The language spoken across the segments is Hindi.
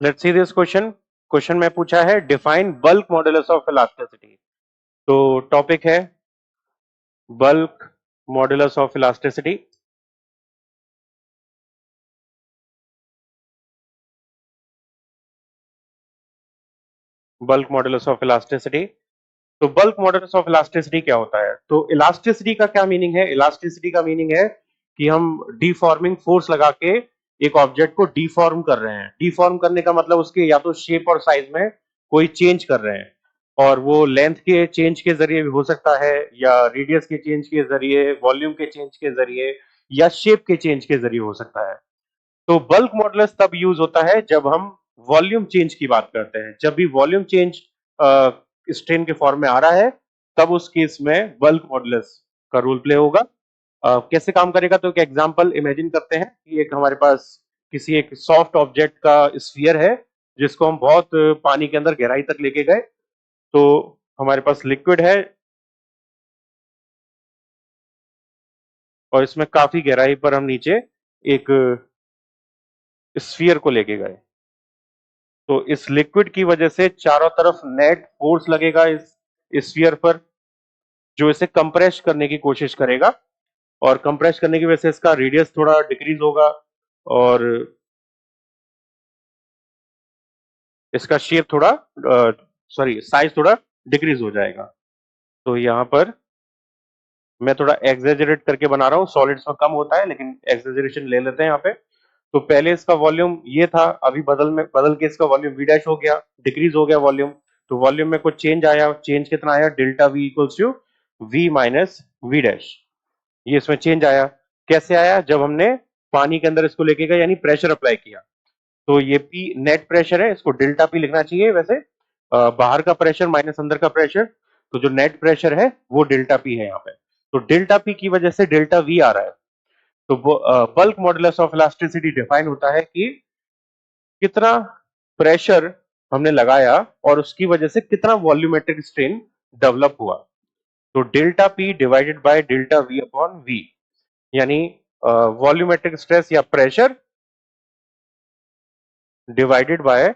Let's see this question. Question में पूछा है define bulk modulus of elasticity. तो टॉपिक है bulk modulus of elasticity. Bulk modulus of elasticity. तो बल्क मॉडुलस ऑफ इलास्टिसिटी क्या होता है? तो इलास्टिसिटी का क्या मीनिंग है? इलास्टिसिटी का मीनिंग है कि हम डिफॉर्मिंग फोर्स लगा के एक ऑब्जेक्ट को डिफॉर्म कर रहे हैं। डिफॉर्म करने का मतलब उसके या तो शेप और साइज में कोई चेंज कर रहे हैं, और वो लेंथ के चेंज के जरिए भी हो सकता है, या रेडियस के चेंज के जरिए, वॉल्यूम के चेंज के जरिए, या शेप के चेंज के जरिए हो सकता है। तो बल्क मॉडुलस तब यूज होता है जब हम वॉल्यूम चेंज की बात करते हैं। जब भी वॉल्यूम चेंज स्ट्रेन के फॉर्म में आ रहा है, तब उस केस में बल्क मॉडुलस का रोल प्ले होगा। कैसे काम करेगा? तो एक एग्जांपल इमेजिन करते हैं कि एक हमारे पास किसी एक सॉफ्ट ऑब्जेक्ट का स्फीयर है, जिसको हम बहुत पानी के अंदर गहराई तक लेके गए। तो हमारे पास लिक्विड है और इसमें काफी गहराई पर हम नीचे एक स्फीयर को लेके गए। तो इस लिक्विड की वजह से चारों तरफ नेट फोर्स लगेगा इस स्फीयर पर, जो इसे कंप्रेस करने की कोशिश करेगा। और कंप्रेस करने की वजह से इसका रेडियस थोड़ा डिक्रीज होगा और इसका शेप थोड़ा, सॉरी, साइज थोड़ा डिक्रीज हो जाएगा। तो यहाँ पर मैं थोड़ा एग्जेजरेट करके बना रहा हूँ, सॉलिड्स में कम होता है लेकिन एग्जेजरेशन ले लेते हैं यहाँ पे। तो पहले इसका वॉल्यूम ये था, अभी बदल के इसका वॉल्यूम वी डैश हो गया, डिक्रीज हो गया वॉल्यूम। तो वॉल्यूम में कुछ चेंज आया, चेंज कितना आया? Delta V equals to V minus V dash. ये इसमें चेंज आया। कैसे आया? जब हमने पानी के अंदर इसको लेके गए, यानी प्रेशर अप्लाई किया। तो ये पी नेट प्रेशर है, इसको डेल्टा पी लिखना चाहिए वैसे। बाहर का प्रेशर माइनस अंदर का प्रेशर, तो जो नेट प्रेशर है वो डेल्टा पी है यहाँ पे। तो डेल्टा पी की वजह से डेल्टा वी आ रहा है। तो bulk modulus of elasticity define होता है कि कितना प्रेशर हमने लगाया और उसकी वजह से कितना वॉल्यूमेट्रिक स्ट्रेन डेवलप हुआ। तो delta P divided by delta V upon V, यानी वॉल्यूमेट्रिक स्ट्रेस या pressure divided by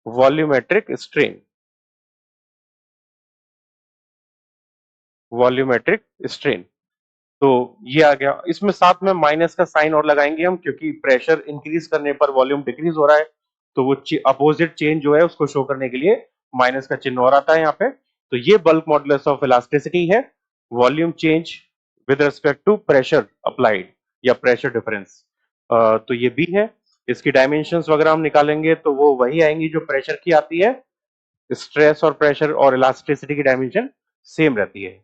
volumetric strain, volumetric strain. तो ये आ गया। इसमें साथ में माइनस का साइन और लगाएंगे हम, क्योंकि प्रेशर इंक्रीज करने पर वॉल्यूम डिक्रीज हो रहा है। तो वो अपोजिट चेंज जो है उसको शो करने के लिए माइनस का चिन्ह और आता है यहाँ पे। तो ये बल्क मॉडुलस ऑफ इलास्टिसिटी है, volume change with respect to pressure applied या प्रेशर डिफरेंस। तो ये बी है। इसकी डायमेंशंस वगैरह हम निकालेंगे तो वो वही आएंगी जो प्रेशर की आती है। स्ट्रेस और प्रेशर और इलास्टिसिटी की डायमेंशन सेम रहती है।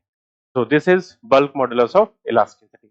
So this is bulk modulus of elasticity.